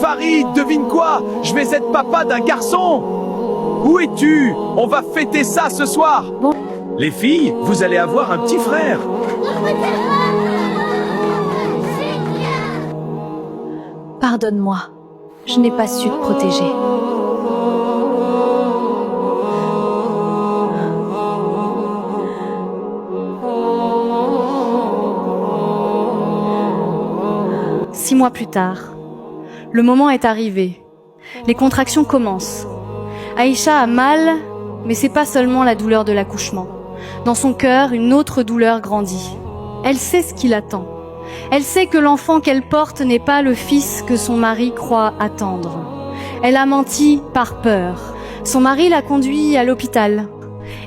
Farid, devine quoi? Je vais être papa d'un garçon. Où es-tu? On va fêter ça ce soir. Bon. Les filles, vous allez avoir un petit frère. Pardonne-moi, je n'ai pas su te protéger. Six mois plus tard, le moment est arrivé. Les contractions commencent. Aïcha a mal, mais c'est pas seulement la douleur de l'accouchement. Dans son cœur, une autre douleur grandit. Elle sait ce qui l'attend. Elle sait que l'enfant qu'elle porte n'est pas le fils que son mari croit attendre. Elle a menti par peur. Son mari l'a conduit à l'hôpital.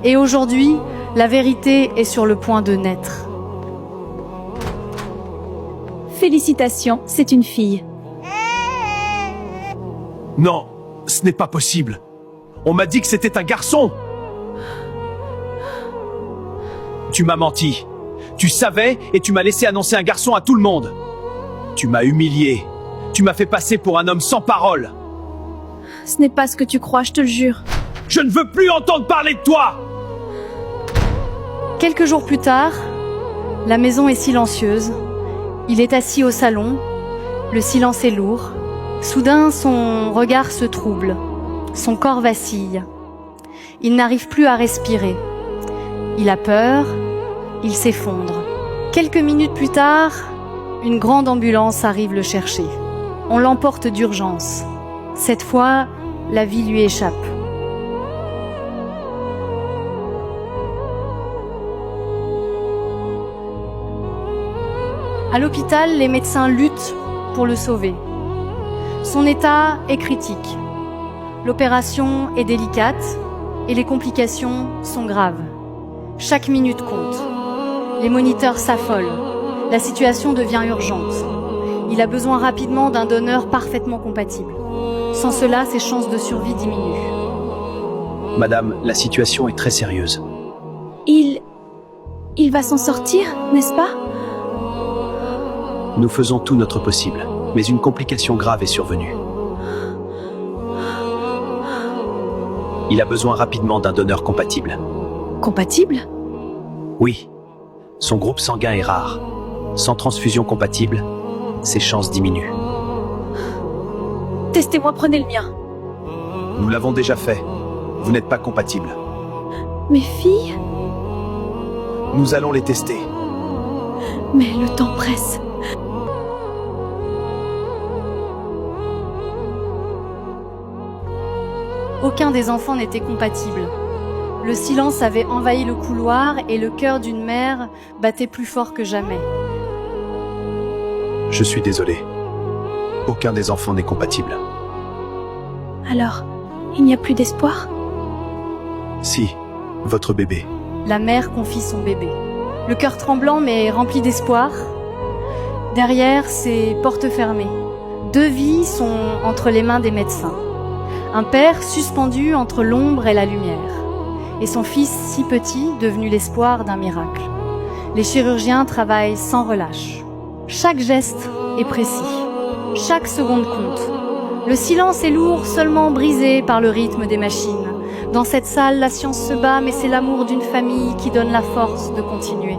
Et aujourd'hui, la vérité est sur le point de naître. Félicitations, c'est une fille. Non, ce n'est pas possible. On m'a dit que c'était un garçon. Tu m'as menti. Tu savais et tu m'as laissé annoncer un garçon à tout le monde. Tu m'as humilié. Tu m'as fait passer pour un homme sans parole. Ce n'est pas ce que tu crois, je te le jure. Je ne veux plus entendre parler de toi. Quelques jours plus tard, la maison est silencieuse. Il est assis au salon. Le silence est lourd. Soudain, son regard se trouble. Son corps vacille. Il n'arrive plus à respirer. Il a peur. Il s'effondre. Quelques minutes plus tard, une grande ambulance arrive le chercher. On l'emporte d'urgence. Cette fois, la vie lui échappe. À l'hôpital, les médecins luttent pour le sauver. Son état est critique. L'opération est délicate et les complications sont graves. Chaque minute compte. Les moniteurs s'affolent. La situation devient urgente. Il a besoin rapidement d'un donneur parfaitement compatible. Sans cela, ses chances de survie diminuent. Madame, la situation est très sérieuse. Il va s'en sortir, n'est-ce pas? Nous faisons tout notre possible, mais une complication grave est survenue. Il a besoin rapidement d'un donneur compatible. Compatible? Oui. Son groupe sanguin est rare. Sans transfusion compatible, ses chances diminuent. Testez-moi, prenez le mien. Nous l'avons déjà fait. Vous n'êtes pas compatible. Mes filles? Nous allons les tester. Mais le temps presse. Aucun des enfants n'était compatible. Le silence avait envahi le couloir et le cœur d'une mère battait plus fort que jamais. Je suis désolé. Aucun des enfants n'est compatible. Alors, il n'y a plus d'espoir? Si, votre bébé. La mère confie son bébé. Le cœur tremblant mais rempli d'espoir. Derrière, ses portes fermées. Deux vies sont entre les mains des médecins. Un père suspendu entre l'ombre et la lumière. Et son fils si petit, devenu l'espoir d'un miracle. Les chirurgiens travaillent sans relâche. Chaque geste est précis. Chaque seconde compte. Le silence est lourd, seulement brisé par le rythme des machines. Dans cette salle, la science se bat, mais c'est l'amour d'une famille qui donne la force de continuer.